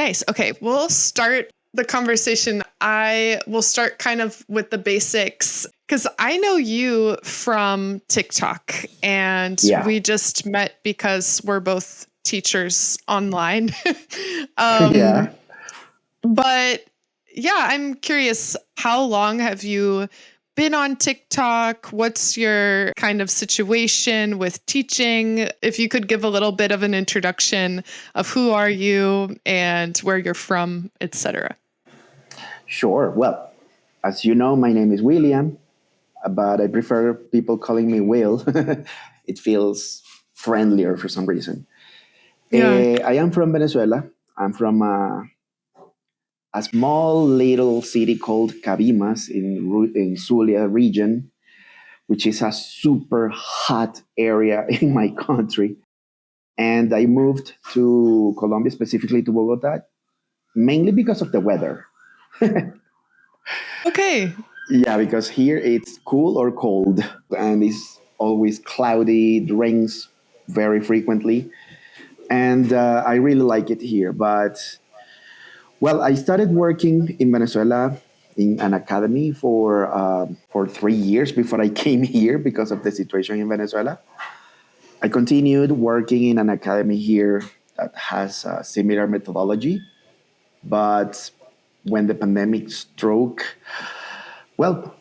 Nice. Okay, we'll start the conversation. I will start kind of with the basics because I know you from TikTok and Yeah. we just met because we're both teachers online. um, Yeah. but yeah, I'm curious, how long have you been on TikTok? What's your kind of situation with teaching? If you could give a little bit of an introduction of who are you and where you're from, etc. Sure. Well, as you know, my name is William, but I prefer people calling me Will. It feels friendlier for some reason. Yeah. I am from Venezuela. I'm from a small little city called Cabimas in Zulia region, which is a super hot area in my country. And I moved to Colombia, specifically to Bogota, mainly because of the weather. Okay. Yeah, because here it's cool or cold, and it's always cloudy. It rains very frequently, and I really like it here. But well, I started working in Venezuela in an academy for 3 years before I came here because of the situation in Venezuela. I continued working in an academy here that has a similar methodology, but when the pandemic struck, well,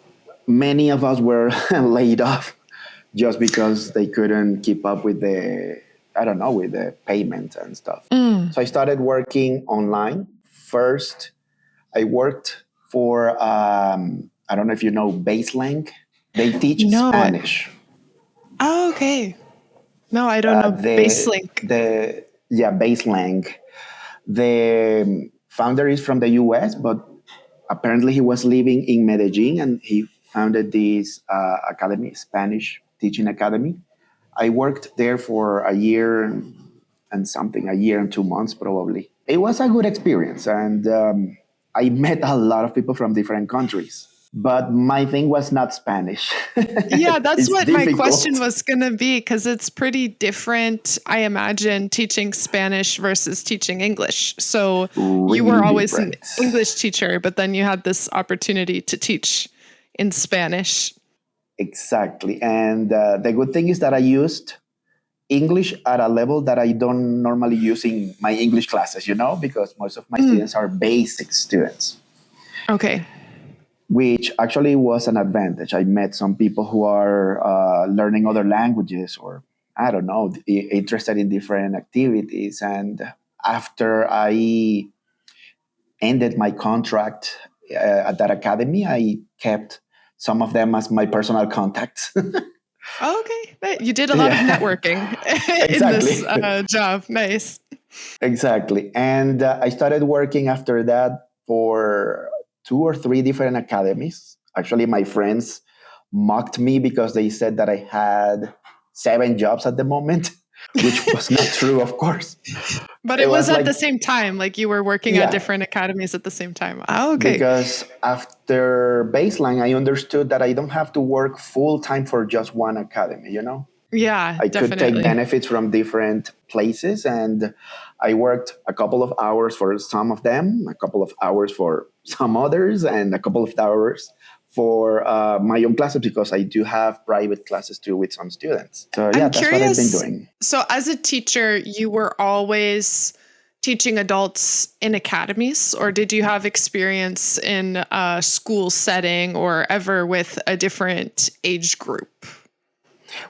many of us were laid off just because they couldn't keep up with I don't know, with the payment and stuff. Mm. So I started working online. First, I worked for, I don't know if you know Baselang. They teach No. Spanish. Oh, okay. No, I don't know. The, Baselink. yeah, Baselang. The founder is from the US, but apparently he was living in Medellin and he founded this academy, Spanish teaching academy. I worked there for a year and something, a year and 2 months probably. It was a good experience, and I met a lot of people from different countries. But my thing was not Spanish. Yeah, that's It's what my question difficult. was going to be because it's pretty different, I imagine, teaching Spanish versus teaching English. So you were Really always an different. English teacher, but then you had this opportunity to teach in Spanish. Exactly. And the good thing is that I used English at a level that I don't normally use in my English classes, because most of my Mm, students are basic students, okay. which actually was an advantage. I met some people who are learning other languages or, I don't know, interested in different activities. And after I ended my contract at that academy, I kept some of them as my personal contacts. Okay. You did a lot of Yeah, networking in this exactly. job. Nice. Exactly. And I started working after that for two or three different academies. Actually, my friends mocked me because they said that I had 7 jobs at the moment, which was not true, of course. But It it was was at the like, same time, like you were working at yeah, different academies at the same time. Oh, okay. because after baseline, I understood that I don't have to work full time for just one academy. Yeah, I could take definitely. benefits from different places. And I worked a couple of hours for some of them, a couple of hours for some others, and a couple of hours for my own classes because I do have private classes too with some students. So, yeah, I'm that's what I've been curious. doing. So, as a teacher, you were always teaching adults in academies, or did you have experience in a school setting or ever with a different age group?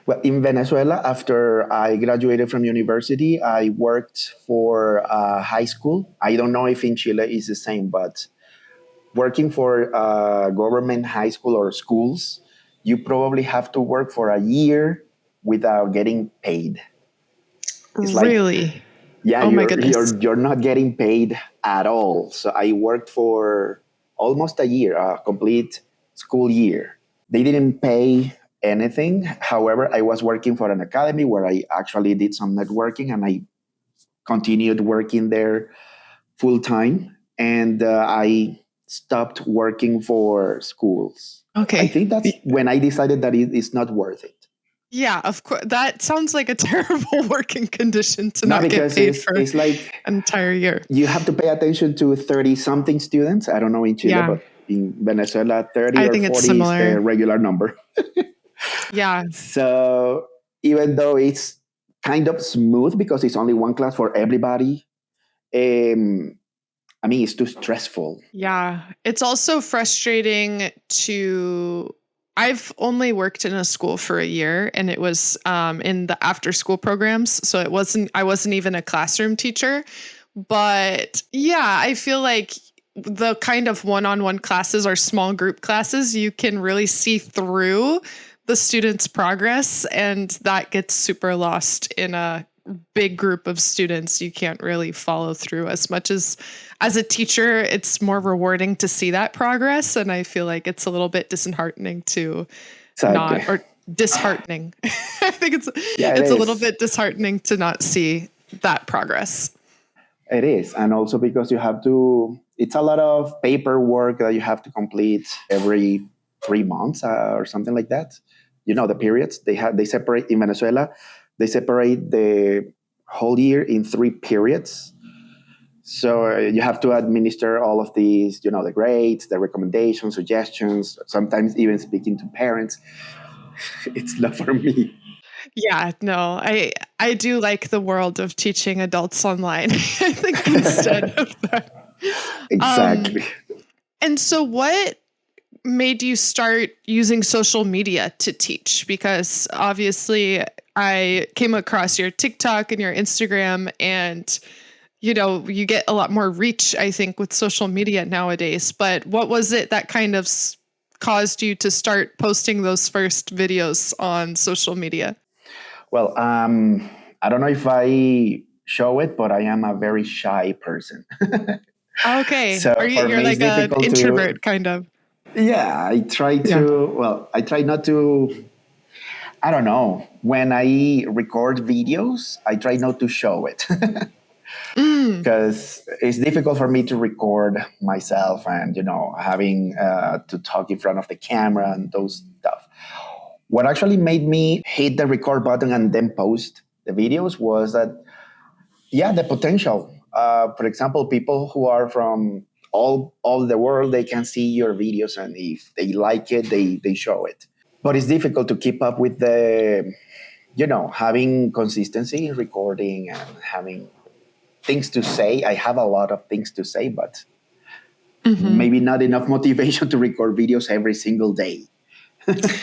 Well, in Venezuela, after I graduated from university, I worked for high school. I don't know if in Chile is the same, but working for government high school or schools, you probably have to work for a year without getting paid. It's like, Really? yeah, Oh my you're goodness. you're you're not getting paid at all. So I worked for almost a year, a complete school year. They didn't pay anything. However, I was working for an academy where I actually did some networking, and I continued working there full time. And I stopped working for schools. I Okay. think that's when I decided that it is not worth it. Yeah, of course. That sounds like a terrible working condition to Not not get because paid for it's like an entire year. you have to pay attention to 30 something students. I don't know in Chile, Yeah, but in Venezuela, 30 I or think it's 40 is similar. the regular number. Yeah, So even though it's kind of smooth because it's only one class for everybody, um, I mean, it's too stressful. yeah. It's also frustrating to. I've only worked in a school for a year, and it was in the after school programs. So I wasn't even a classroom teacher. But yeah, I feel like the kind of one on one classes or small group classes, you can really see through the students' progress, and that gets super lost in a big group of students. You can't really follow through as much as a teacher. It's more rewarding to see that progress, and I feel like it's a little bit disheartening to Exactly. not, or disheartening. I think Yeah, it it's a little is. bit disheartening to not see that progress. It is. And also because you have to, it's a lot of paperwork that you have to complete every 3 months or something like that. You know, the periods they separate in Venezuela, they separate the whole year in 3 periods. So you have to administer all of these, you know, the grades, the recommendations, suggestions, sometimes even speaking to parents. It's not for me. Yeah, no, I do like the world of teaching adults online. I think instead of that. Um, Exactly. and so what made you start using social media to teach? Because obviously I came across your TikTok and your Instagram, and you get a lot more reach, I think, with social media nowadays. But what was it that kind of caused you to start posting those first videos on social media? Well, I don't know if I show it, but I am a very shy person. Okay. So Are for you're me, it's like an difficult to. introvert kind of? Yeah, I try Yeah. to. Well, I try not to. I don't know. When I record videos, I try not to show it Mm, because it's difficult for me to record myself and having to talk in front of the camera and those stuff. What actually made me hit the record button and then post the videos was that the potential. For example, people who are from all the world, they can see your videos, and if they like it, they show it. But it's difficult to keep up with the having consistency in recording and having things to say. I have a lot of things to say, but mhm. maybe not enough motivation to record videos every single day.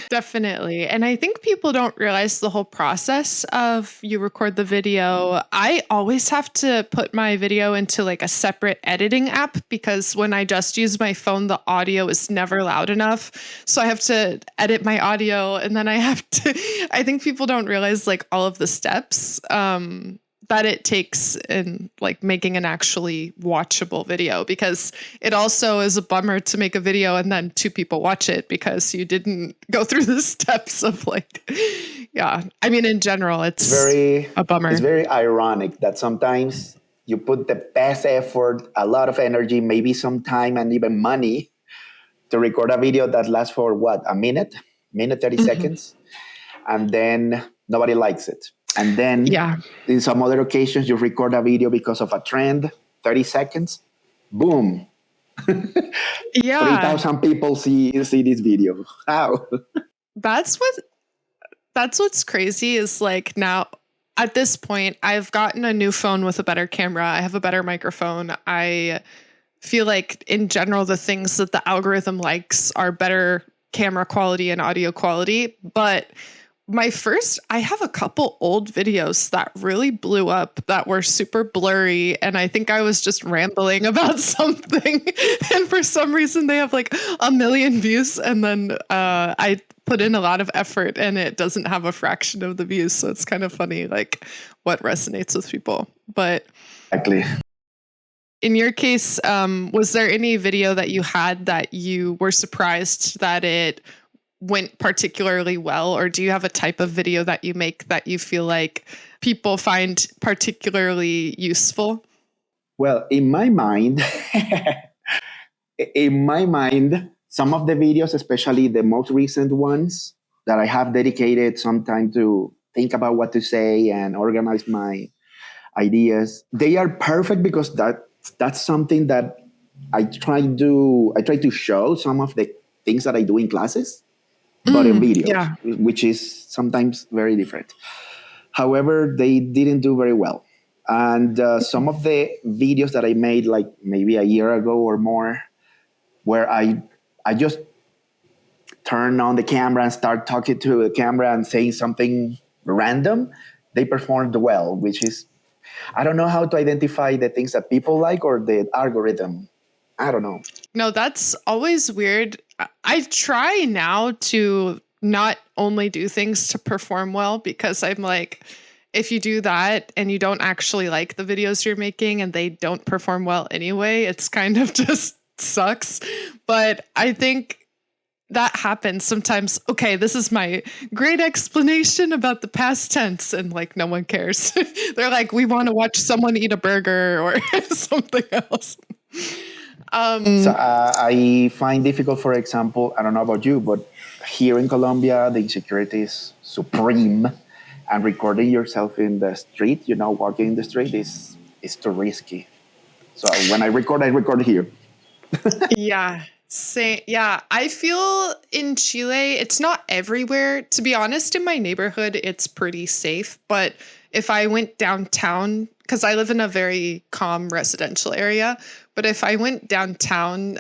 Definitely. And I think people don't realize the whole process of you record the video. I always have to put my video into like a separate editing app because when I just use my phone, the audio is never loud enough. So I have to edit my audio, and then I have to, I think people don't realize like all of the steps. That it takes in like making an actually watchable video, because it also is a bummer to make a video and then two people watch it because you didn't go through the steps of like, yeah. I mean, in general, It's it's very a it's bummer. very ironic that sometimes you put the best effort, a lot of energy, maybe some time and even money to record a video that lasts for what, a minute 30 Mhm. seconds, and then nobody likes it. And then Yeah. in some other occasions, you record a video because of a trend, 30 seconds, boom, Yeah. 3,000 people see this video. How? That's what that's what's crazy is like now at this point I've gotten a new phone with a better camera. I have a better microphone. I feel like in general the things that the algorithm likes are better camera quality and audio quality. But I have a couple old videos that really blew up that were super blurry, and I think I was just rambling about something, and for some reason they have like a million views, and then I put in a lot of effort and it doesn't have a fraction of the views, so it's kind of funny like what resonates with people. But Exactly. in your case, was there any video that you had that you were surprised that it went particularly well? Or do you have a type of video that you make that you feel like people find particularly useful? Well, in my mind, some of the videos, especially the most recent ones, that I have dedicated some time to think about what to say and organize my ideas. They are perfect because that's something that I try to show some of the things that I do in classes, but in videos, Yeah. which is sometimes very different. However, they didn't do very well. And some of the videos that I made, like maybe a year ago or more, where I just turn on the camera and start talking to the camera and saying something random, they performed well, which is, I don't know how to identify the things that people like or the algorithm. I don't know. No, that's always weird. I try now to not only do things to perform well because I'm like, if you do that and you don't actually like the videos you're making and they don't perform well anyway, it's kind of just sucks. But I think that happens sometimes. Okay, this is my great explanation about the past tense, and like no one cares. They're like, we want to watch someone eat a burger or something else. So Um, I find difficult, for example, I don't know about you, but here in Colombia, the insecurity is supreme, and recording yourself in the street, walking in the street is too risky. So when I record here. Yeah. Say yeah, I feel in Chile, it's not everywhere. To be honest, in my neighborhood, it's pretty safe. But if I went downtown, because I live in a very calm residential area, but if I went downtown,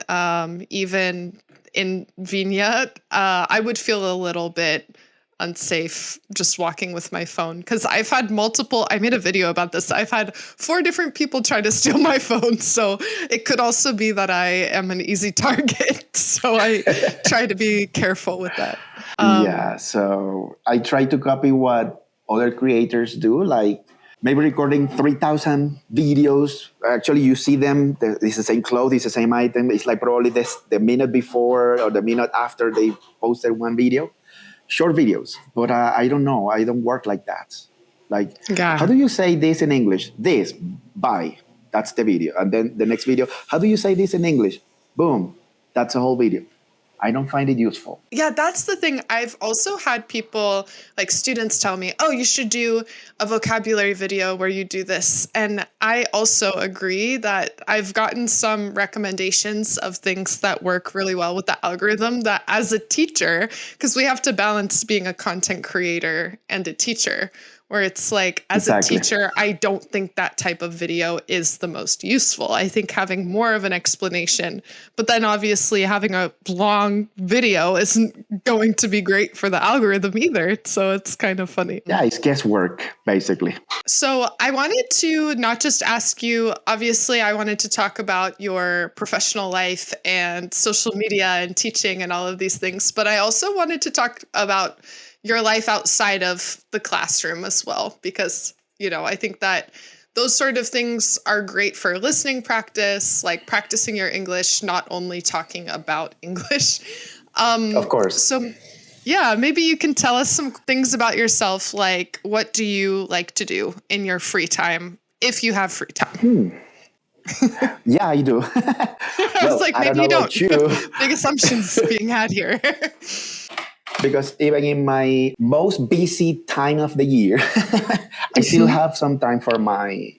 even in Viña, I would feel a little bit unsafe just walking with my phone because I've had multiple. I made a video about this. I've had 4 different people try to steal my phone, so it could also be that I am an easy target. So I try to be careful with that. Yeah, so I try to copy what other creators do, like maybe recording 3,000 videos. Actually, you see them, it's the same clothes, it's the same item. It's like probably the minute before or the minute after they posted one video. Short videos, but I don't know. I don't work like that. Like, how Yeah. do you say this in English? This, bye. That's the video. And then the next video, how do you say this in English? Boom. That's a whole video. I don't find it useful. Yeah, that's the thing. I've also had people, like students, tell me, oh, you should do a vocabulary video where you do this. And I also agree that I've gotten some recommendations of things that work really well with the algorithm that as a teacher, because we have to balance being a content creator and a teacher, where it's like, as a Exactly. teacher, I don't think that type of video is the most useful. I think having more of an explanation, but then obviously having a long video isn't going to be great for the algorithm either. So it's kind of funny. Yeah, it's guesswork, basically. So I wanted to not just ask you, obviously, I wanted to talk about your professional life and social media and teaching and all of these things, but I also wanted to talk about your life outside of the classroom as well, because, I think that those sort of things are great for listening practice, like practicing your English, not only talking about English. Of course. So yeah, maybe you can tell us some things about yourself, like what do you like to do in your free time, if you have free time? Yeah, I do. I was Well, like, I don't maybe know you don't. about you, Big assumptions being had here. because even in my most busy time of the year, I still Mhm. have some time for my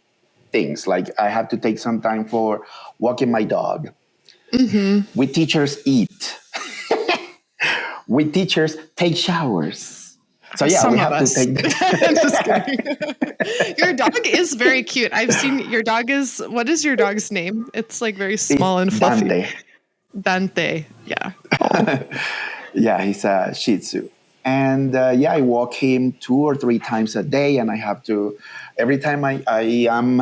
things. Like I have to take some time for walking my dog. Mhm. We teachers eat. We teachers take showers. So yeah, we Some of have to us. take. Just kidding. Your dog is very cute. I've seen your dog is, what is your dog's name? It's like very It's small and fluffy. Dante. Dante. Yeah. Oh. Yeah, he's a Shih Tzu. And yeah, I walk him 2 or 3 times a day, and I have to, every time I am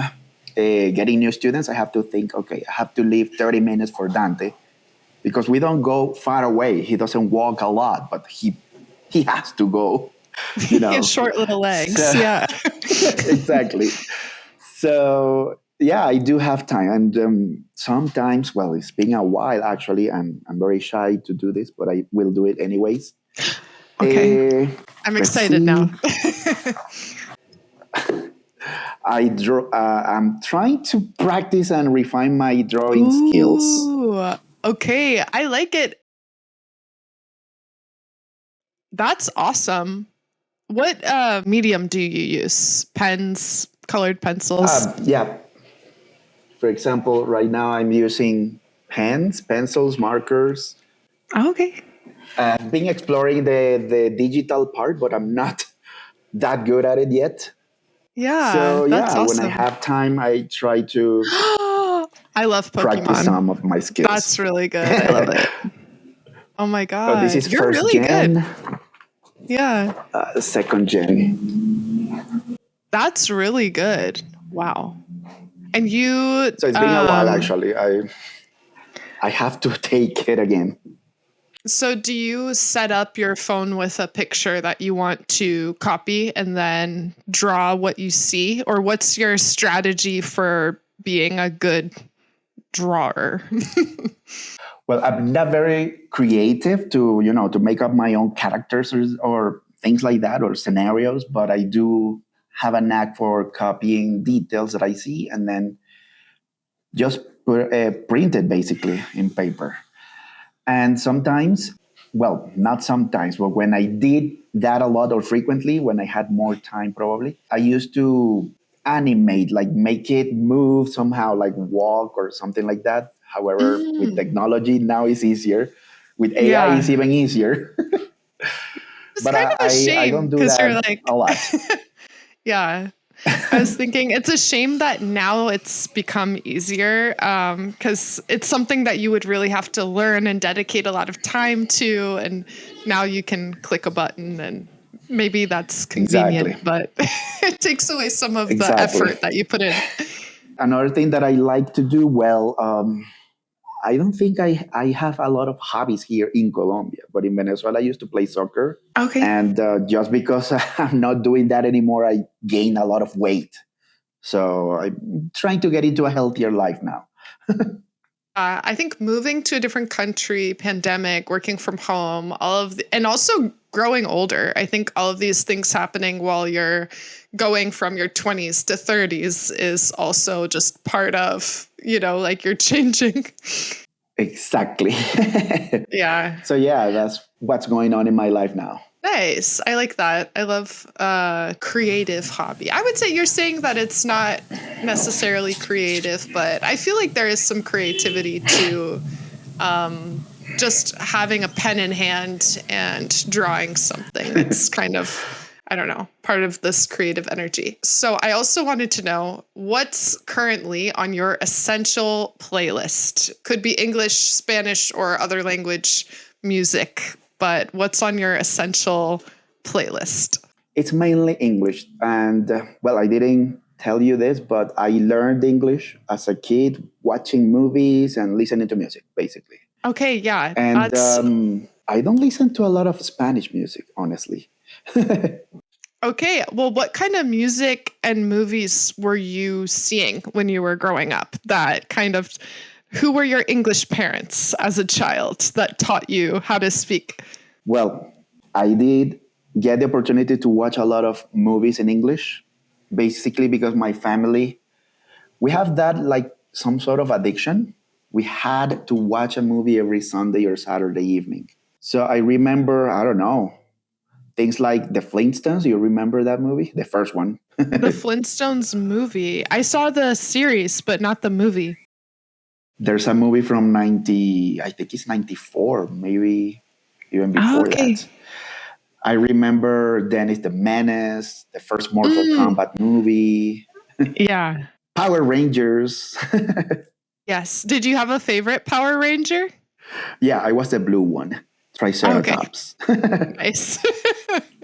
getting new students, I have to think, okay, I have to leave 30 minutes for Dante because we don't go far away. He doesn't walk a lot, but he has to go, you He has know. short little So legs. Yeah. exactly. So yeah, I do have time, and sometimes, well, it's been a while actually. I'm very shy to do this, but I will do it anyways. Okay. Uh, I'm let's excited now. see. I draw. I'm trying to practice and refine my drawing skills. Ooh. Okay. I like it. That's awesome. What medium do you use? Pens, colored pencils? Yeah, for example, right now I'm using pens, pencils, markers. Oh, okay. I've been exploring the digital part, but I'm not that good at it yet. Yeah, So that's yeah, when I awesome. have time, I try to I love practice Pokemon. some of my skills. That's really good. I love it. Oh my So this God. is You're first really good. gen, Yeah. second gen. That's really good. Wow. And you, So it's been a while actually. I have to take it again. so do you set up your phone with a picture that you want to copy and then draw what you see? Or what's your strategy for being a good drawer? Well, I'm not very creative to to make up my own characters or things like that or scenarios, but I do have a knack for copying details that I see and then just print it basically in paper. And sometimes, well, not sometimes, but when I did that a lot or frequently, when I had more time probably, I used to animate, like make it move somehow, like walk or something like that. However, with Mm, technology now it's easier. With AI it's yeah. even easier. It's But kind of a I shame don't do because you're that like, a lot. yeah. I was thinking it's a shame that now it's become easier because it's something that you would really have to learn and dedicate a lot of time to. And now you can click a button and maybe that's Exactly. convenient, but it takes away some of the Exactly. effort that you put in. Another thing that I like to do well, I don't think I have a lot of hobbies here in Colombia, but in Venezuela, I used to play soccer. Okay. And just because I'm not doing that anymore, I gain a lot of weight. So I'm trying to get into a healthier life now. I think moving to a different country, pandemic, working from home, and also growing older. I think all of these things happening while you're going from your 20s to 30s is also just part of, like you're changing. Exactly. Yeah. So, yeah, that's what's going on in my life now. Nice. I like that. I love creative hobby. I would say you're saying that it's not necessarily creative, but I feel like there is some creativity to um, just having a pen in hand and drawing something. It's kind of, I don't know, part of this creative energy. So I also wanted to know what's currently on your essential playlist. Could be English, Spanish, or other language music, but what's on your essential playlist? It's mainly English. And, well, I didn't tell you this, but I learned English as a kid watching movies and listening to music, basically. Okay, yeah, And that's I don't listen to a lot of Spanish music, honestly. okay. Well, what kind of music and movies were you seeing when you were growing up? That kind of, who were your English parents as a child that taught you how to speak? Well, I did get the opportunity to watch a lot of movies in English, basically because my family, we have that like some sort of addiction. We had to watch a movie every Sunday or Saturday evening. So I remember, I don't know, things like The Flintstones. You remember that movie? The first one. The Flintstones movie. I saw the series, but not the movie. There's a movie from 90, I think it's 94, maybe even Oh, before okay. that. I remember Dennis the Menace, the first Mortal Mm, Kombat movie, yeah. Power Rangers. Yes. Did you have a favorite Power Ranger? Yeah, I was the blue one, Okay. Triceratops. Nice.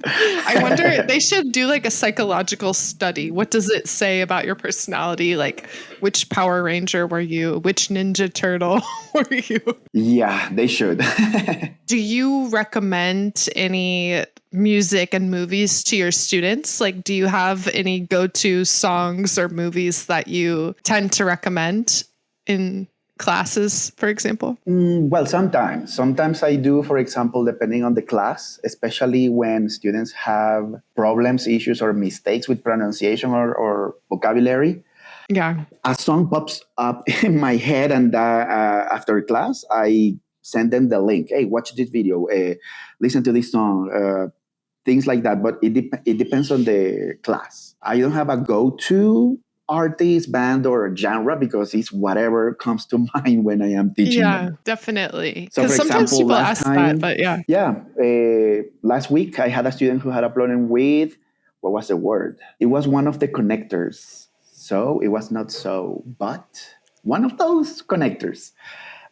I wonder, they should do like a psychological study. What does it say about your personality? Like, which Power Ranger were you? Which Ninja Turtle were you? Yeah, they should. Do you recommend any music and movies to your students? Like, do you have any go to songs or movies that you tend to recommend in classes, for example? Well, sometimes. Sometimes I do, for example, depending on the class, especially when students have problems, issues, or mistakes with pronunciation or vocabulary. Yeah. A song pops up in my head, and after class, I send them the link. Hey, watch this video. Listen to this song. Things like that. But it depends on the class. I don't have a go-to artist, band, or genre because it's whatever comes to mind when I am teaching Yeah, them. definitely. So, Because for sometimes example, people last ask that, time, but yeah. yeah, last week I had a student who had a problem with what was the word? It was one of the connectors. So it was not so, but one of those connectors.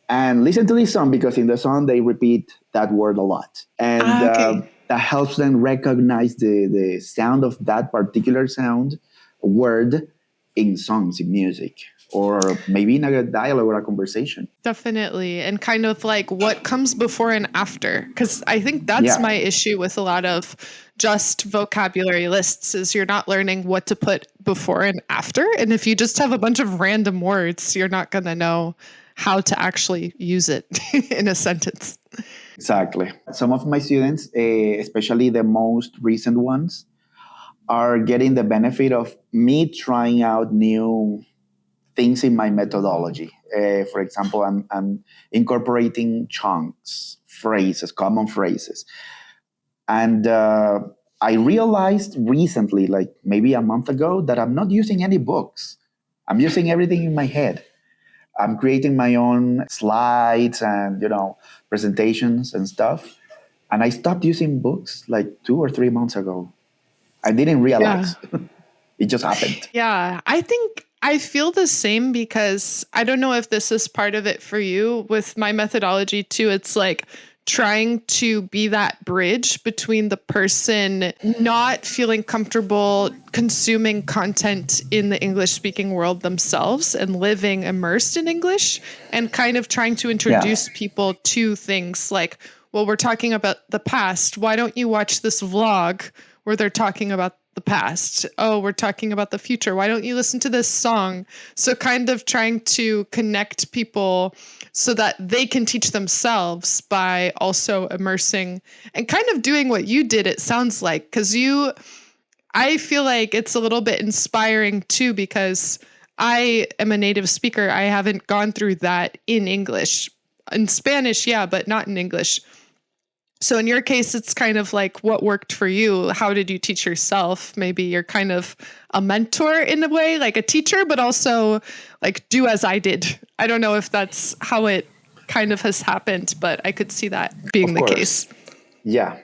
And listen to this song because in the song they repeat that word a lot. And Okay. that helps them recognize the sound of that particular sound word in songs, in music, or maybe in a dialogue or a conversation. Definitely. And kind of like what comes before and after. Because I think that's Yeah, my issue with a lot of just vocabulary lists is you're not learning what to put before and after. And if you just have a bunch of random words, you're not going to know how to actually use it in a sentence. exactly. Some of my students, especially the most recent ones, are getting the benefit of me trying out new things in my methodology. For example, I'm incorporating chunks, phrases, common phrases. And I realized recently, like maybe a month ago, that I'm not using any books. I'm using everything in my head. I'm creating my own slides and, presentations and stuff. And I stopped using books like 2 or 3 months ago. I didn't Yeah. realize. It just happened. Yeah, I think I feel the same because I don't know if this is part of it for you with my methodology too. It's like trying to be that bridge between the person not feeling comfortable consuming content in the English speaking world themselves and living immersed in English and kind of trying to Yeah. introduce people to things like, well, we're talking about the past. Why don't you watch this vlog where they're talking about the past? Oh, we're talking about the future. Why don't you listen to this song? So, kind of trying to connect people so that they can teach themselves by also immersing and kind of doing what you did, it sounds like, because I feel like it's a little bit inspiring too, because I am a native speaker. I haven't gone through that in English. In Spanish, yeah, but not in English. So in your case, it's kind of like what worked for you. How did you teach yourself? Maybe you're kind of a mentor in a way, like a teacher, but also like do as I did. I don't know if that's how it kind of has happened, but I could see that being Of the course. case. Yeah.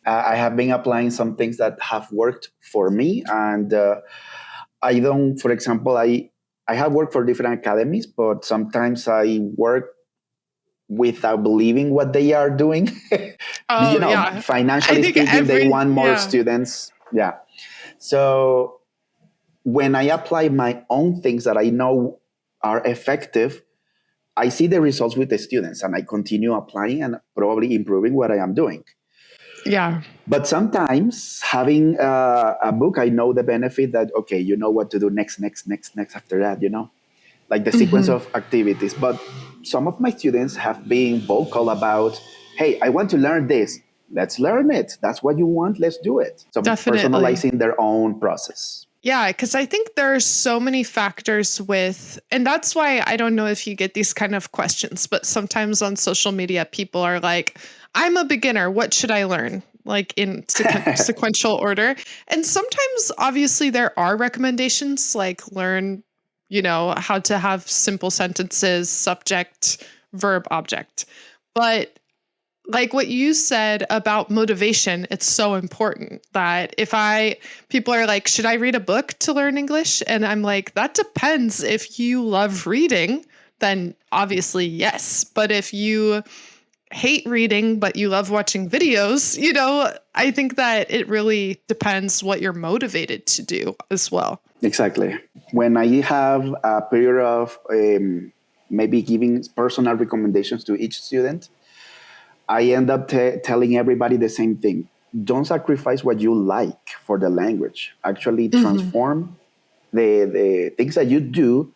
I have been applying some things that have worked for me. And I don't, for example, I have worked for different academies, but sometimes I work without believing what they are doing. Oh, yeah. I Financially think speaking, they want more yeah. students. Yeah. So when I apply my own things that I know are effective, I see the results with the students and I continue applying and probably improving what I am doing. Yeah. But sometimes having a book, I know the benefit that, okay, you know what to do next, next, next, next after that, like the sequence Hmm. of activities. But some of my students have been vocal about, hey, I want to learn this. Let's learn it. That's what you want. Let's do it. So Definitely. personalizing their own process. Yeah, because I think there are so many factors with, and that's why I don't know if you get these kind of questions, but sometimes on social media, people are like, I'm a beginner. What should I learn? Like in sequential order. And sometimes, obviously, there are recommendations like learn, how to have simple sentences, subject, verb, object. But like what you said about motivation, it's so important that people are like, should I read a book to learn English? And I'm like, that depends. If you love reading, then obviously yes. But if you hate reading, but you love watching videos, I think that it really depends what you're motivated to do as well. Exactly. When I have a period of maybe giving personal recommendations to each student, I end up telling everybody the same thing. Don't sacrifice what you like for the language. Actually, Hmm. transform the things that you do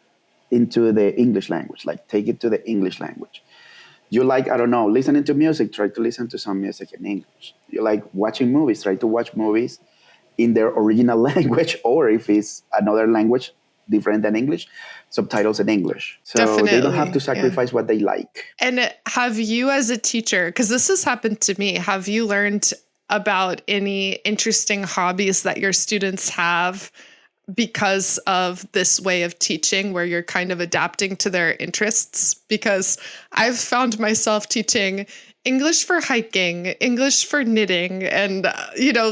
into the English language. Like take it to the English language. You like, I don't know, listening to music, try to listen to some music in English. You like watching movies, try to watch movies in their original language, or if it's another language, different than English, subtitles in English. So they don't have to Definitely. Yeah. sacrifice what they like. And have you, as a teacher, because this has happened to me, have you learned about any interesting hobbies that your students have because of this way of teaching where you're kind of adapting to their interests? Because I've found myself teaching English for hiking, English for knitting, and,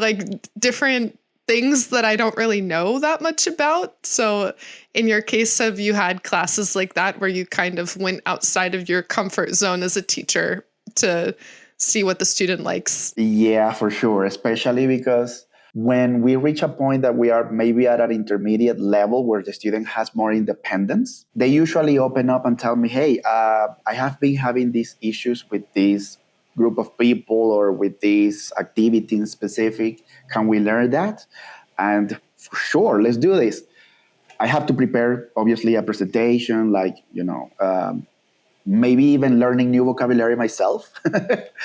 like different things that I don't really know that much about. So, in your case, have you had classes like that where you kind of went outside of your comfort zone as a teacher to see what the student likes? Yeah, for sure. Especially because when we reach a point that we are maybe at an intermediate level where the student has more independence, they usually open up and tell me, hey, I have been having these issues with this group of people or with this activity in specific. Can we learn that? And for sure, let's do this. I have to prepare, obviously, a presentation, like, maybe even learning new vocabulary myself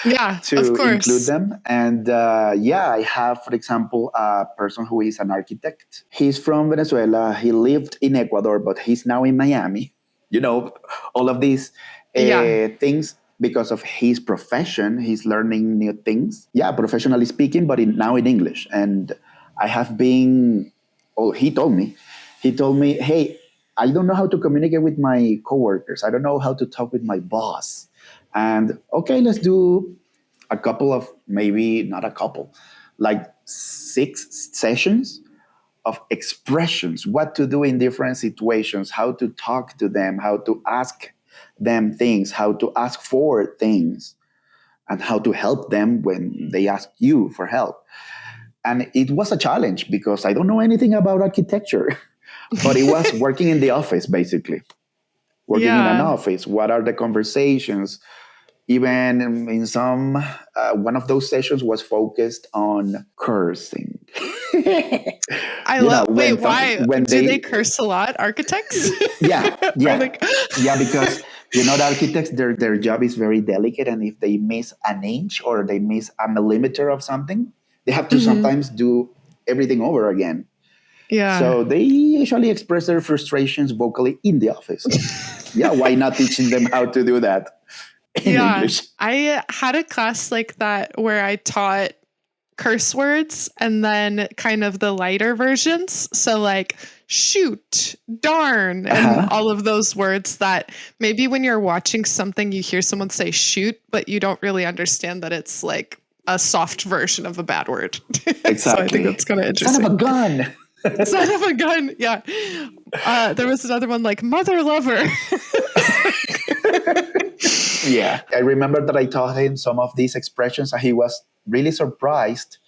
Yeah, of to include course. them. And yeah, I have, for example, a person who is an architect. He's from Venezuela. He lived in Ecuador, but he's now in Miami. You know, all of these Yeah. things because of his profession. He's learning new things. Yeah, professionally speaking, but now in English. And I have been, oh, he told me, hey, I don't know how to communicate with my coworkers. I don't know how to talk with my boss. And okay, let's do a couple of, maybe not a couple, like 6 sessions of expressions, what to do in different situations, how to talk to them, how to ask them things, how to ask for things, and how to help them when they ask you for help. And it was a challenge because I don't know anything about architecture, but it was working in the office, basically. Working in an Yeah. office, what are the conversations? Even in some, one of those sessions was focused on cursing. I You know, love, wait, why? when Do they they, curse a lot, architects? yeah, Or yeah, like, yeah, because the architects, their job is very delicate, and if they miss an inch or they miss a millimeter of something, they have to Mhm. sometimes do everything over again. Yeah. So they usually express their frustrations vocally in the office. So yeah, why not teaching them how to do that in Yeah. English? I had a class like that where I taught curse words and then kind of the lighter versions. So, like, shoot, darn, and Uh-huh. all of those words that maybe when you're watching something, you hear someone say shoot, but you don't really understand that it's like a soft version of a bad word. So I think Exactly. that's kind of Son of interesting. a gun. Son of a gun. Yeah. There was another one like mother lover. Yeah. I remember that I taught him some of these expressions and he was really surprised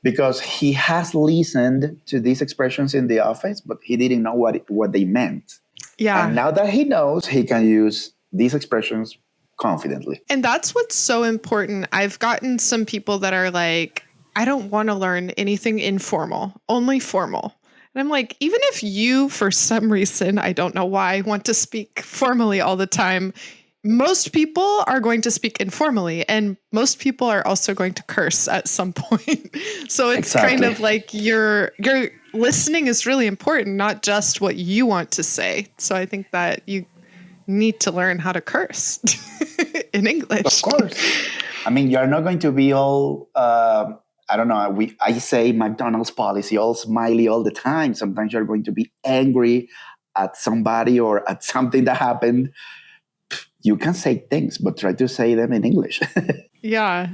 because he has listened to these expressions in the office, but he didn't know what they meant. And Yeah. now that he knows, he can use these expressions confidently. And that's what's so important. I've gotten some people that are like, I don't want to learn anything informal, only formal. And I'm like, even if you, for some reason, I don't know why, want to speak formally all the time, most people are going to speak informally, and most people are also going to curse at some point. So it's kind Exactly. of like your listening is really important, not just what you want to say. So I think that you need to learn how to curse in Of English. course. I mean, you're not going to be all, I don't know, I say McDonald's policy, all smiley all the time. Sometimes you're going to be angry at somebody or at something that happened. You can say things, but try to say them in English. Yeah.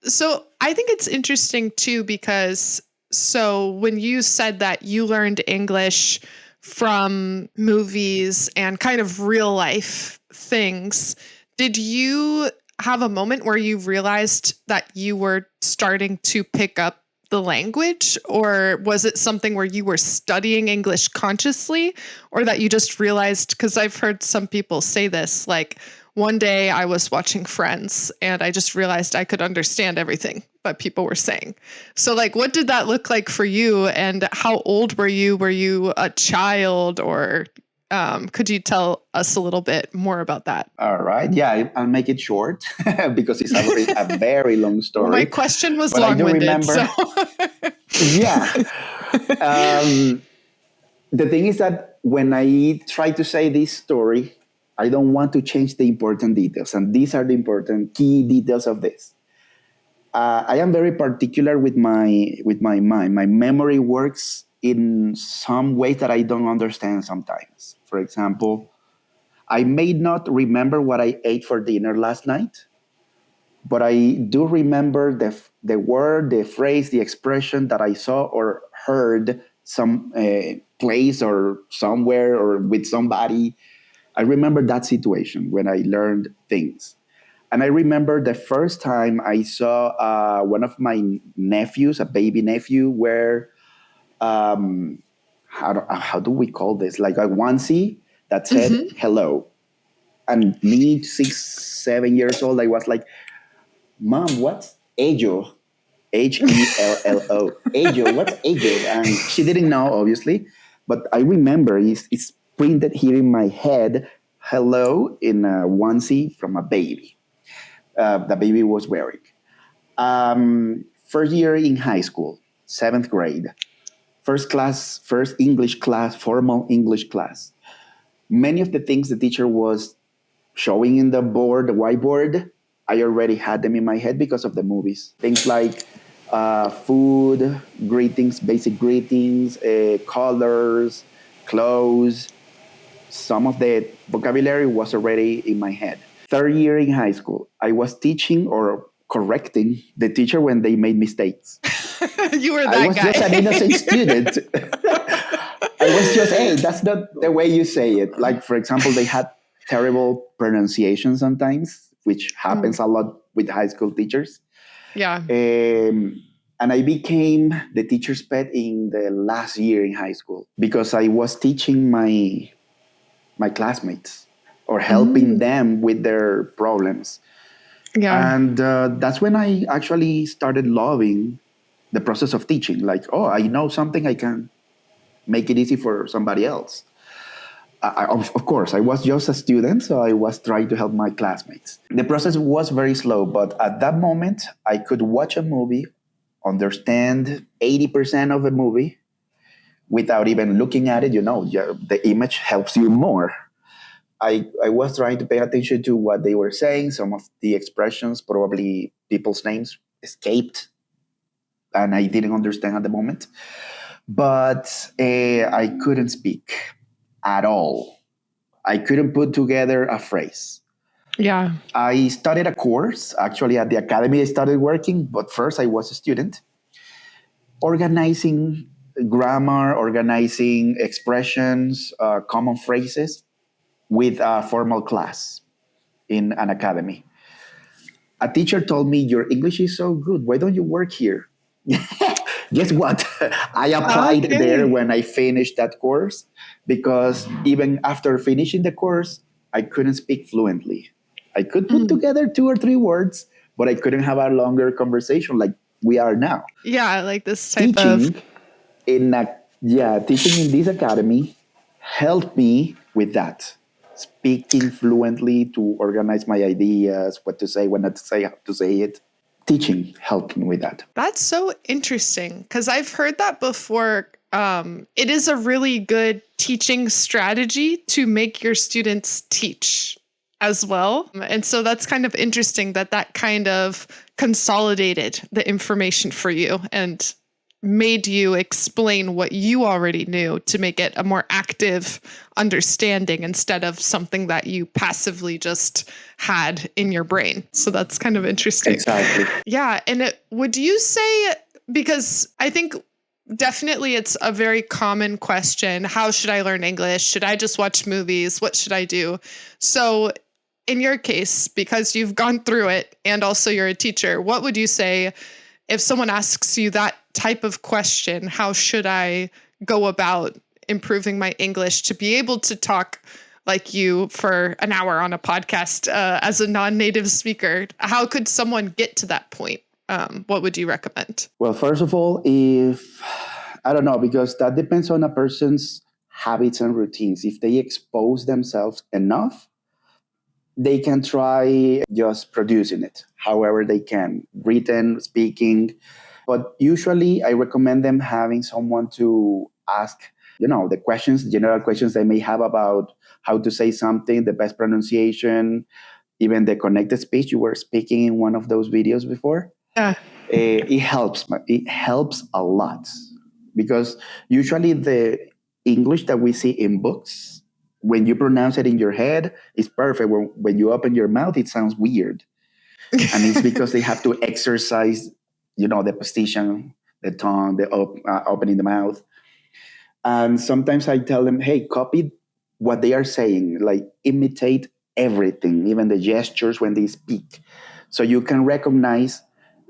So I think it's interesting too, because so when you said that you learned English from movies and kind of real life things, did you have a moment where you realized that you were starting to pick up the language? Or was it something where you were studying English consciously, or that you just realized? Because I've heard some people say this, like, one day I was watching Friends and I just realized I could understand everything that people were saying. So, like, what did that look like for you? And how old were you? Were you a child, or could you tell us a little bit more about that? All right. Yeah, I'll make it short because it's a very long Well, my story. question was But I long do winded. So, remember, yeah. Um, The thing is that when I try to say this story, I don't want to change the important details, and these are the important key details of this. I am very particular with my mind. My memory works in some ways that I don't understand sometimes. For example, I may not remember what I ate for dinner last night, but I do remember the word, the phrase, the expression that I saw or heard some place or somewhere or with somebody. I remember that situation when I learned things. And I remember the first time I saw one of my nephews, a baby nephew, wear how do we call this? Like a onesie that said Hmm. hello. And me, 6, 7 years old, I was like, Mom, what's Ajo? Hello. Ajo, what's Ajo? And she didn't know, obviously. But I remember it's printed here in my head, hello, in a onesie from a baby. The baby was wearing. First year in high school, seventh grade, first class, first English class, formal English class. Many of the things the teacher was showing in the board, the whiteboard, I already had them in my head because of the movies. Things like food, greetings, basic greetings, colors, clothes. Some of the vocabulary was already in my head. Third year in high school, I was teaching or correcting the teacher when they made mistakes. You were I that was just an innocent student. I was just, hey, that's not the way you say it. Like, for example, they had terrible pronunciation sometimes, which guy. happens a lot with high school teachers. Yeah. And I became the teacher's pet in the last year in high school because I was teaching my classmates or helping Mm. them with their problems. Yeah. And that's when I actually started loving the process of teaching. Like, oh, I know something, I can make it easy for somebody else. Of course, I was just a student, so I was trying to help my classmates. The process was very slow, but at that moment, I could watch a movie, understand 80% of a movie without even looking at it. The image helps you more. I was trying to pay attention to what they were saying. Some of the expressions, probably people's names, escaped, and I didn't understand at the moment. But I couldn't speak at all. I couldn't put together a phrase. Yeah. I started a course actually at the academy I started working, but first I was a student, organizing grammar, organizing expressions, common phrases with a formal class in an academy. A teacher told me, your English is so good. Why don't you work here? Guess what? I applied there Okay. when I finished that course because even after finishing the course, I couldn't speak fluently. I could put Mm. together 2 or 3 words, but I couldn't have a longer conversation like we are now. Yeah, like this type of. Teaching teaching in this academy helped me with that. Speaking fluently to organize my ideas, what to say, when not to say, how to say it. Teaching helped me with that. That's so interesting because I've heard that before. It is a really good teaching strategy to make your students teach as well. And so that's kind of interesting that that kind of consolidated the information for you and made you explain what you already knew to make it a more active understanding instead of something that you passively just had in your brain. So that's kind of interesting. Exactly. Yeah. And would you say, because I think definitely it's a very common question, how should I learn English? Should I just watch movies? What should I do? So, in your case, because you've gone through it and also you're a teacher, what would you say if someone asks you that type of question? How should I go about improving my English to be able to talk like you for an hour on a podcast as a non-native speaker? How could someone get to that point? What would you recommend? Well, first of all, if I don't know, because that depends on a person's habits and routines. If they expose themselves enough, they can try just producing it however they can, written, speaking. But usually, I recommend them having someone to ask the questions, general questions they may have about how to say something, the best pronunciation, even the connected speech you were speaking in one of those videos before. Yeah. It helps. It helps a lot because usually the English that we see in books, when you pronounce it in your head, is perfect. When you open your mouth, it sounds weird, and it's because they have to exercise, the position, the tongue, opening the mouth. And sometimes I tell them, hey, copy what they are saying, like imitate everything, even the gestures when they speak. So you can recognize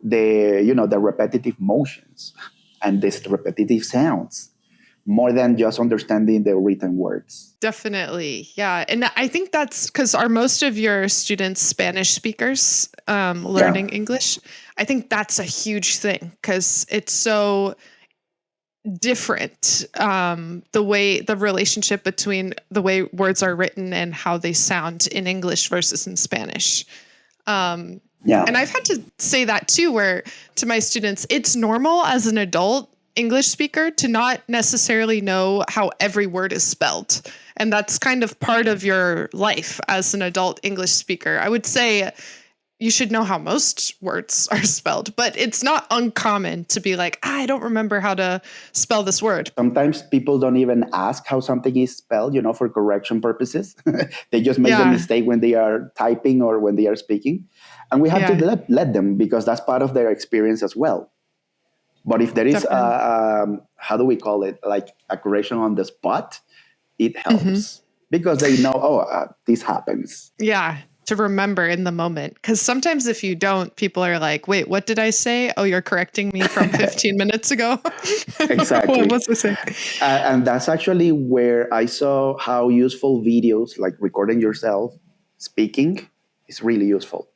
the repetitive motions and the repetitive sounds more than just understanding the written words. Definitely. Yeah. And I think that's because are most of your students Spanish speakers Yeah. learning English? I think that's a huge thing because it's so different, the relationship between the way words are written and how they sound in English versus in Spanish. Um, Yeah. and I've had to say that too, where to my students, it's normal as an adult English speaker to not necessarily know how every word is spelled. And that's kind of part of your life as an adult English speaker. I would say you should know how most words are spelled, but it's not uncommon to be like, I don't remember how to spell this word. Sometimes people don't even ask how something is spelled, for correction purposes. They just make the Yeah. mistake when they are typing or when they are speaking. And we have to Yeah. let them because that's part of their experience as well. But if there is, Definitely. how do we call it, like a correction on the spot, it Hmm. helps because they know, this happens. Yeah. To remember in the moment. Because sometimes if you don't, people are like, wait, what did I say? Oh, you're correcting me from 15 minutes ago. What Exactly. was I saying? And that's actually where I saw how useful videos like recording yourself speaking is really useful.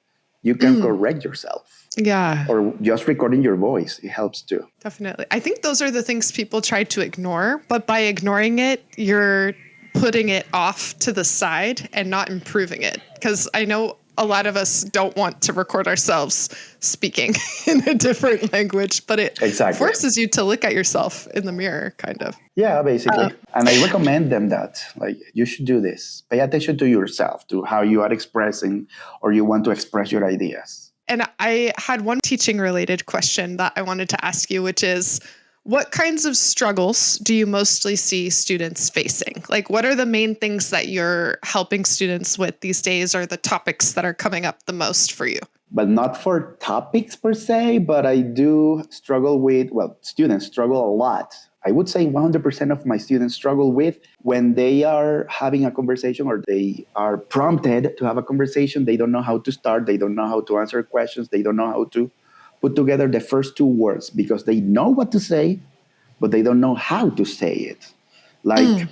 You can Mm, correct yourself yeah, or just recording your voice. It helps too. definitely. I think those are the things people try to ignore, but by ignoring it, you're putting it off to the side and not improving it. Because I know a lot of us don't want to record ourselves speaking in a different language, but it Exactly. forces you to look at yourself in the mirror, kind of. Yeah, Uh, basically. And I recommend them that, like, you should do this. Pay attention to yourself, to how you are expressing or you want to express your ideas. And I had one teaching related question that I wanted to ask you, which is what kinds of struggles do you mostly see students facing? Like, what are the main things that you're helping students with these days, or the topics that are coming up the most for you? But not for topics per se, but I do struggle with, well, students struggle a lot. I would say 100% of my students struggle with when they are having a conversation or they are prompted to have a conversation. They don't know how to start. They don't know how to answer questions. They don't know how to put together the first two words because they know what to say, but they don't know how to say it. Like, Mm,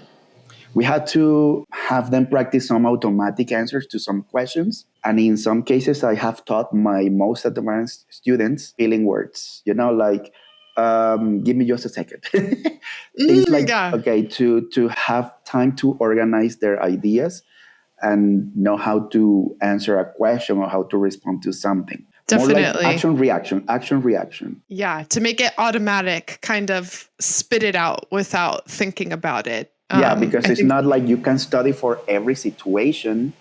we had to have them practice some automatic answers to some questions. And in some cases, I have taught my most advanced students filling words, like, give me just a second. Things like, yeah, okay, to have time to organize their ideas and know how to answer a question or how to respond to something. More like definitely. action, reaction, action, reaction. Yeah, to make it automatic, kind of spit it out without thinking about it. Yeah, because I it's think, not like you can study for every situation,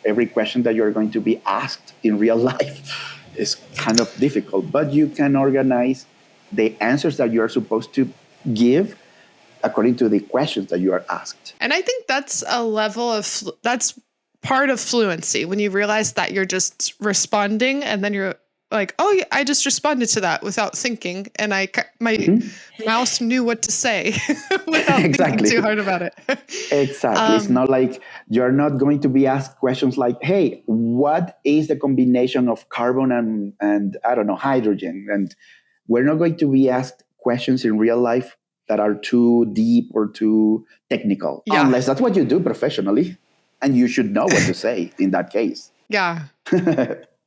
every question that you're going to be asked in real life is kind of difficult, but you can organize the answers that you are supposed to give according to the questions that you are asked. and I think that's a level of, that's part of fluency when you realize that you're just responding and then you're like, oh, yeah, I just responded to that without thinking. And my Mhm. mouse knew what to say without thinking too Exactly. hard about it. Exactly. It's um, not like you're not going to be asked questions like, hey, what is the combination of carbon and I don't know, hydrogen? And we're not going to be asked questions in real life that are too deep or too technical, yeah. unless that's what you do professionally. And you should know what to say in that case. Yeah.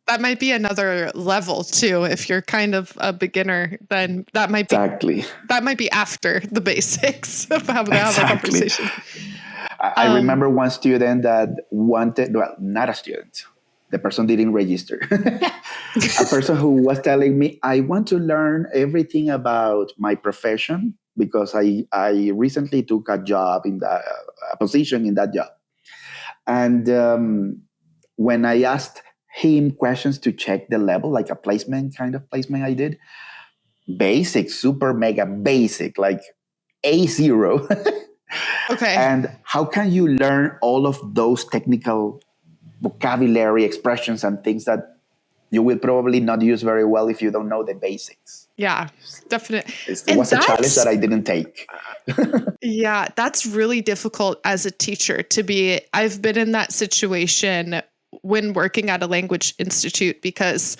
That might be another level too. If you're kind of a beginner, then Exactly. that might be after the basics of how to have a Exactly. conversation. I Um, remember one student that wanted, well, not a student, the person didn't register. A person who was telling me, I want to learn everything about my profession, because I recently took a job in a position in that job. And when I asked him questions to check the level, like a placement kind of placement I did, basic, super mega basic, like A0. Okay. And how can you learn all of those technical vocabulary, expressions, and things that you will probably not use very well if you don't know the basics? Yeah, definitely. It And was a challenge that's that I didn't take. Yeah, that's really difficult as a teacher to be. I've been in that situation when working at a language institute because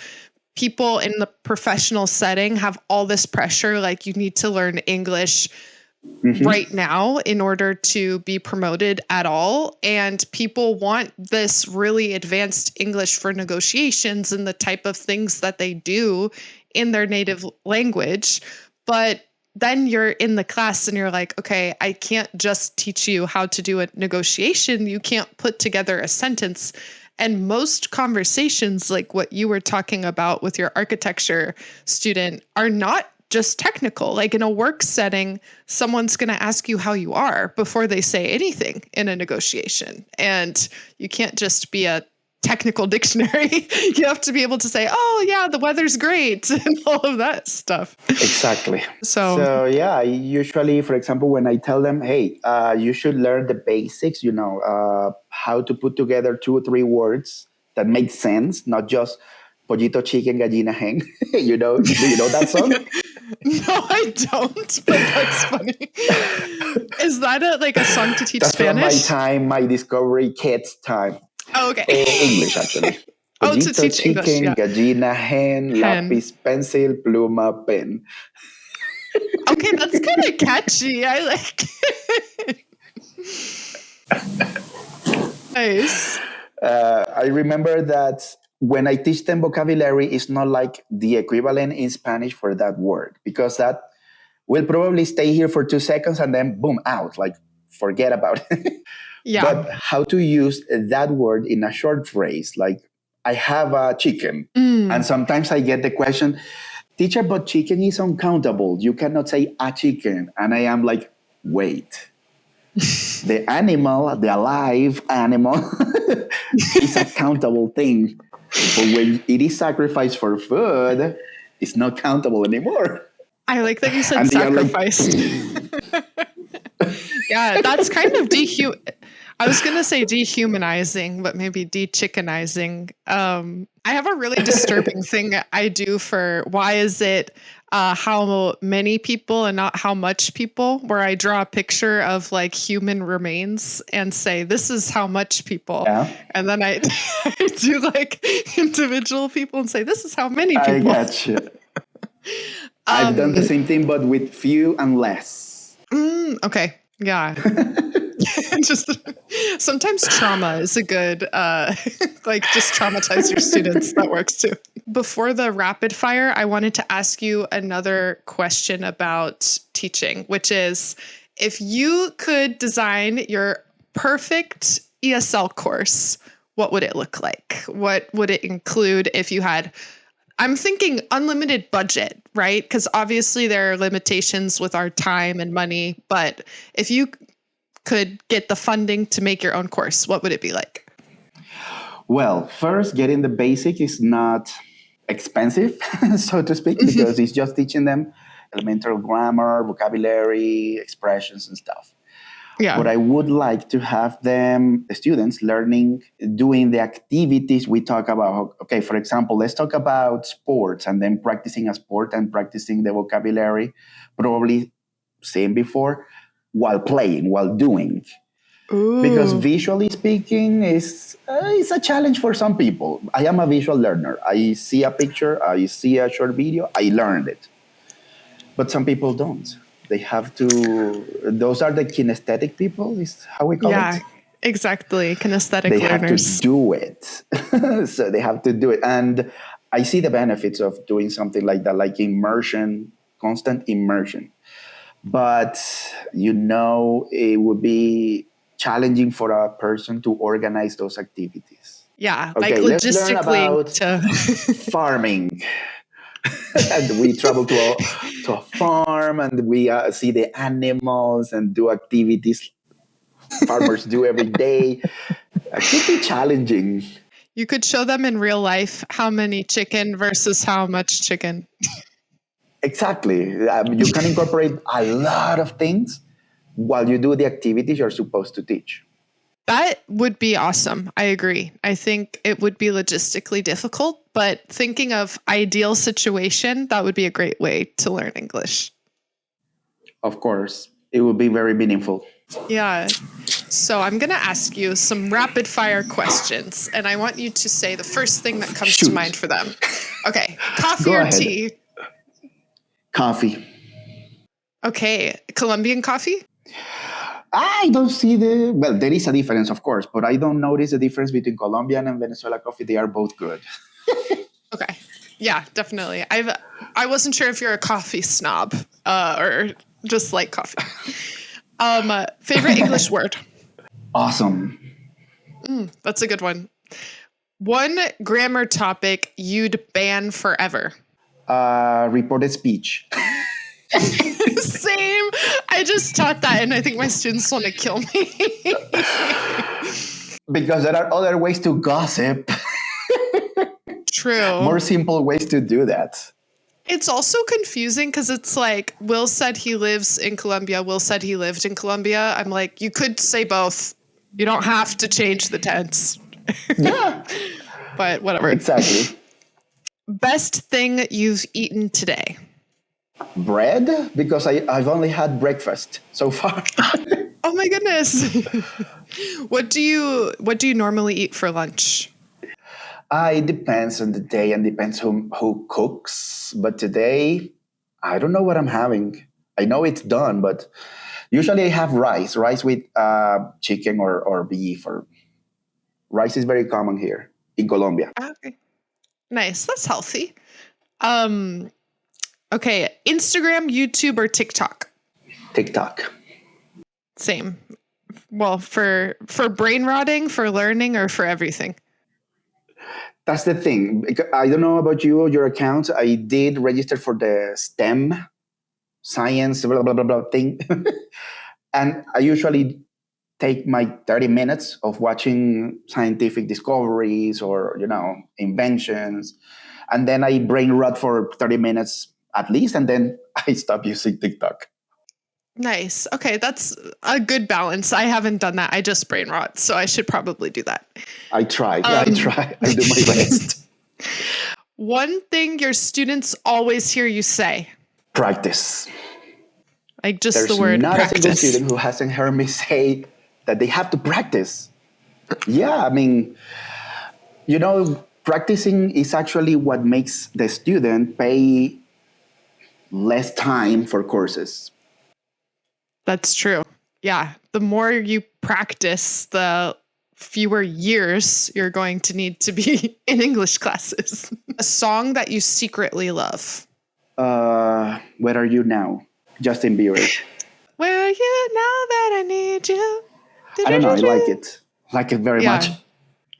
people in the professional setting have all this pressure like you need to learn English Mm-hmm. right now in order to be promoted at all, and people want this really advanced English for negotiations and the type of things that they do in their native language. But then you're in the class and you're like, okay, I can't just teach you how to do a negotiation. You can't put together a sentence. And most conversations, like what you were talking about with your architecture student, are not just technical. Like in a work setting, someone's going to ask you how you are before they say anything in a negotiation. And you can't just be a technical dictionary. You have to be able to say, oh, yeah, the weather's great and all of that stuff. Exactly. So, So yeah, I usually, for example, when I tell them, hey, you should learn the basics, how to put together 2 or 3 words that make sense, not just pollito, chicken, gallina, hen. Do you know that song? no, I don't, but that's funny. Is that like a song to teach That's from my Spanish? time, my Discovery Kids time. Oh, okay. English, actually. Oh, to Pollito, teach English. chicken, Yeah. gallina, hen, Hen. lápiz, pencil, pluma, pen. Okay, that's kind of catchy. I like it. Nice. I remember that when I teach them vocabulary, it's not like the equivalent in Spanish for that word, because that will probably stay here for 2 seconds and then boom, out. Like, forget about it. Yeah. But how to use that word in a short phrase, like, I have a chicken. And Mm. sometimes I get the question, teacher, but chicken is uncountable. You cannot say a chicken. And I am like, wait. The animal, the alive animal, is a countable thing. But when it is sacrificed for food, it's not countable anymore. I like that you said And they are like, sacrificed. Yeah, that's kind of I was going to say dehumanizing, but maybe de-chickenizing. I have a really disturbing thing I do for why is it how many people and not how much people, where I draw a picture of like human remains and say, this is how much people. yeah, And then I do like individual people and say, this is how many I people. got you. I've done the same thing, but with few and less. Okay. Yeah. Just sometimes trauma is a good like just traumatize your students. That works too. Before the rapid fire, I wanted to ask you another question about teaching, which is if you could design your perfect ESL course, what would it look like? What would it include if you had, I'm thinking unlimited budget, right? Because obviously there are limitations with our time and money, but if you could get the funding to make your own course, what would it be like? Well, first, getting the basic is not expensive, so to speak, because it's just teaching them elemental grammar, vocabulary, expressions, and stuff. Yeah. But I would like to have them, the students, learning, doing the activities we talk about. Okay, for example, let's talk about sports and then practicing a sport and practicing the vocabulary, probably same before, while playing, while doing. Because Ooh. visually speaking is a challenge for some people. I am a visual learner. I see a picture, I see a short video, I learned it. But some people don't. They have to, those are the kinesthetic people, is how we call Yeah, it. exactly. Kinesthetic They have to learners. do it. So they have to do it. And I see the benefits of doing something like that, like immersion, constant immersion. But, it would be challenging for a person to organize those activities. Yeah, like Okay, let's learn logistically about to farming. And we travel to a farm farm and we see the animals and do activities farmers do every day. It could be challenging. You could show them in real life how many chicken versus how much chicken. Exactly. You can incorporate a lot of things while you do the activities you're supposed to teach. That would be awesome. I agree. I think it would be logistically difficult, but thinking of ideal situation, that would be a great way to learn English. Of course, it will be very meaningful. Yeah. So I'm going to ask you some rapid fire questions, and I want you to say the first thing that comes to mind for them. Okay. Coffee Go or ahead. tea? Coffee. Okay. Colombian coffee? I don't see well, there is a difference, of course, but I don't notice the difference between Colombian and Venezuela coffee. They are both good. Okay. Yeah, definitely. I wasn't sure if you're a coffee snob or just like coffee. Favorite English word? Awesome. That's a good one. One grammar topic you'd ban forever. Reported speech. Same. I just taught that, and I think my students want to kill me. Because there are other ways to gossip. True. More simple ways to do that. It's also confusing because it's like Will said he lives in Colombia. Will said he lived in Colombia. I'm like, you could say both. You don't have to change the tense. Yeah. But whatever. Exactly. Best thing you've eaten today? Bread? Because I've only had breakfast so far. Oh my goodness. What do you normally eat for lunch? It depends on the day and depends who cooks. But today, I don't know what I'm having. I know it's done, but usually I have rice with chicken or beef. Or rice is very common here in Colombia. Okay. Nice. That's healthy. Okay. Instagram, YouTube, or TikTok? TikTok. Same. Well, for brain rotting, for learning, or for everything? That's the thing. I don't know about you or your account. I did register for the STEM, science, blah, blah, blah, blah thing. And I usually take my 30 minutes of watching scientific discoveries or, inventions. And then I brain rot for 30 minutes at least. And then I stop using TikTok. Nice. Okay, that's a good balance. I haven't done that. I just brain rot, so I should probably do that. I try. I do my best. One thing your students always hear you say. Practice. Like just There's the word not practice. a single student who hasn't heard me say that they have to practice. Yeah, I mean, practicing is actually what makes the student pay less time for courses. That's true. Yeah. The more you practice, the fewer years you're going to need to be in English classes. A song that you secretly love. Where Are You Now? Justin Bieber. Where are you now that I need you? I don't know. I like it. Like it very much.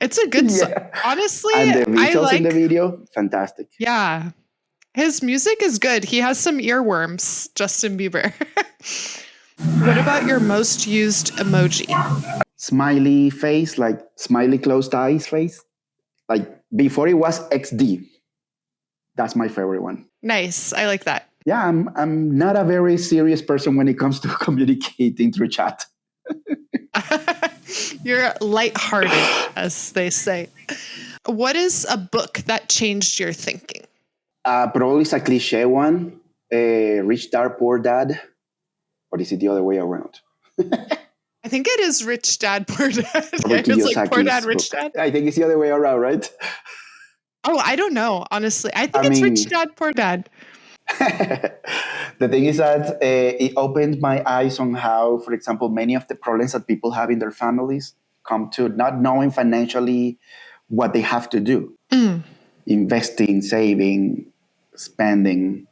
It's a good song. Honestly, and the visuals I like in the video, fantastic. Yeah. His music is good. He has some earworms, Justin Bieber. What about your most used emoji? Smiley face, like smiley closed eyes face. Like before it was XD. That's my favorite one. Nice. I like that. Yeah, I'm not a very serious person when it comes to communicating through chat. You're lighthearted, as they say. What is a book that changed your thinking? Probably it's a cliche one. Rich Dad, Poor Dad. Or is it the other way around? I think it is Rich Dad, Poor Dad. It's like Poor Dad, Rich Dad. I think it's the other way around, right? Oh, I don't know, honestly. I think it's Rich Dad, Poor Dad. The thing is that it opened my eyes on how, for example, many of the problems that people have in their families come to not knowing financially what they have to do. Investing, saving, spending.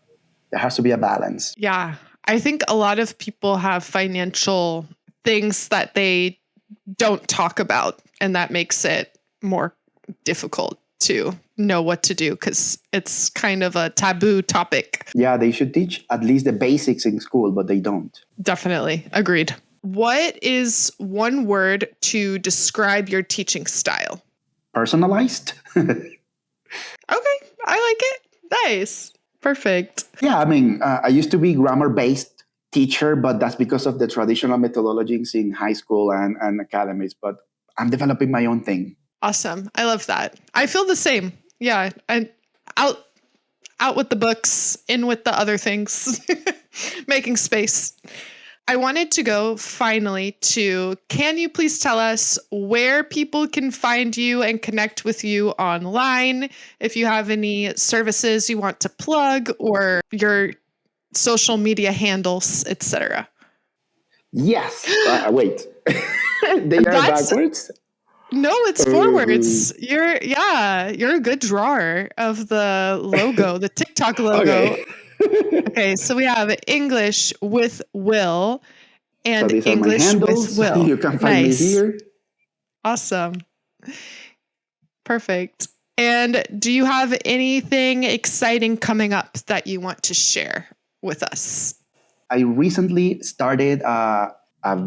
There has to be a balance. Yeah. I think a lot of people have financial things that they don't talk about, and that makes it more difficult to know what to do because it's kind of a taboo topic. Yeah, they should teach at least the basics in school, but they don't. Definitely. Agreed. What is one word to describe your teaching style? Personalized? Okay, I like it. Nice. Perfect. Yeah, I mean, I used to be grammar-based teacher, but that's because of the traditional methodologies in high school and academies. But I'm developing my own thing. Awesome. I love that. I feel the same. Yeah. And out out with the books, in with the other things, making space. I wanted to go finally to can you please tell us where people can find you and connect with you online? If you have any services you want to plug or your social media handles, etc. Yes. Wait. They are That's backwards? no, it's Uh, forwards. You're a good drawer of the logo, the TikTok logo. okay. Okay, so we have English with Will So and these are my English with handles. Will. You can find me Nice. here. Awesome. Perfect. And do you have anything exciting coming up that you want to share with us? I recently started a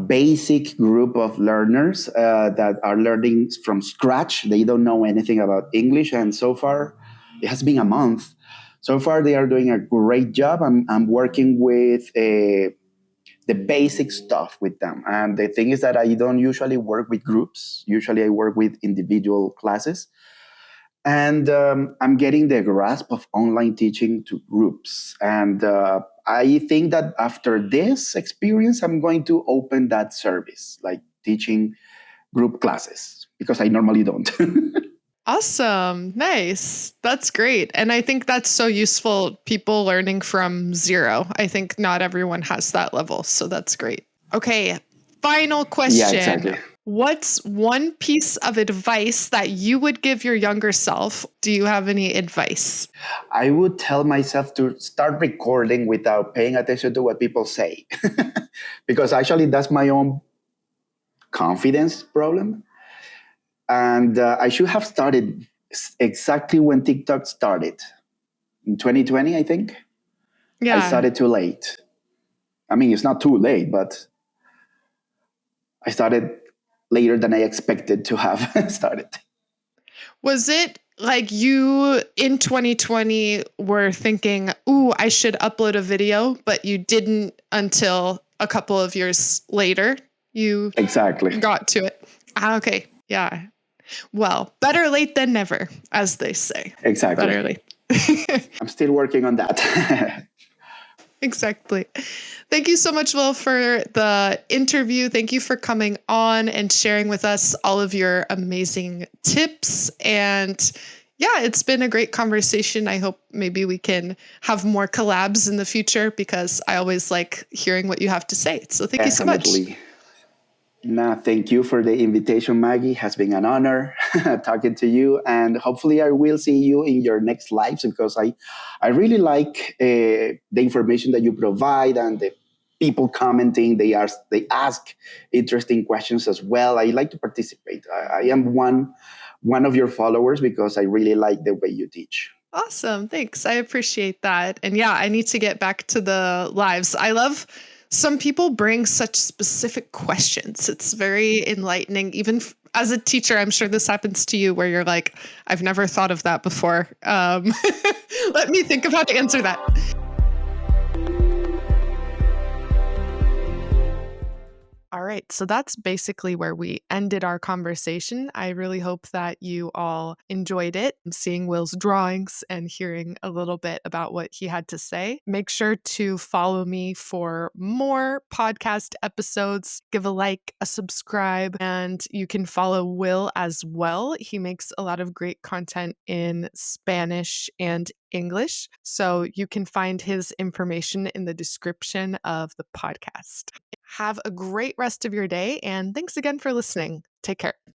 basic group of learners that are learning from scratch. They don't know anything about English, and so far, it has been a month. So far, they are doing a great job. I'm working with the basic stuff with them. And the thing is that I don't usually work with groups. Usually, I work with individual classes. And I'm getting the grasp of online teaching to groups. And I think that after this experience, I'm going to open that service, like teaching group classes, because I normally don't. Awesome. Nice. That's great. And I think that's so useful. People learning from zero. I think not everyone has that level. So that's great. Okay. Final Yeah, question. exactly. What's one piece of advice that you would give your younger self? Do you have any advice? I would tell myself to start recording without paying attention to what people say, because actually that's my own confidence problem. And I should have started exactly when TikTok started in 2020, I think. I Yeah. started too late. I mean, it's not too late, but I started later than I expected to have started. Was it like you in 2020 were thinking, ooh, I should upload a video, but you didn't until a couple of years later? You Exactly. got to it. Ah, okay. Yeah. Well, better late than never, as they say. Exactly. Better late. I'm still working on that. Exactly. Thank you so much, Will, for the interview. Thank you for coming on and sharing with us all of your amazing tips. And yeah, it's been a great conversation. I hope maybe we can have more collabs in the future because I always like hearing what you have to say. So thank you so much. Definitely. Nah, thank you for the invitation, Maggie. It has been an honor talking to you, and hopefully, I will see you in your next lives because I really like the information that you provide and the people commenting. They ask interesting questions as well. I like to participate. I am one of your followers because I really like the way you teach. Awesome. Thanks. I appreciate that. And yeah, I need to get back to the lives. I love some people bring such specific questions. It's very enlightening. Even as a teacher, I'm sure this happens to you where you're like, I've never thought of that before. Let me think of how to answer that. All right. So that's basically where we ended our conversation. I really hope that you all enjoyed it, seeing Will's drawings and hearing a little bit about what he had to say. Make sure to follow me for more podcast episodes. Give a like, a subscribe, and you can follow Will as well. He makes a lot of great content in Spanish and English. So you can find his information in the description of the podcast. Have a great rest of your day, and thanks again for listening. Take care.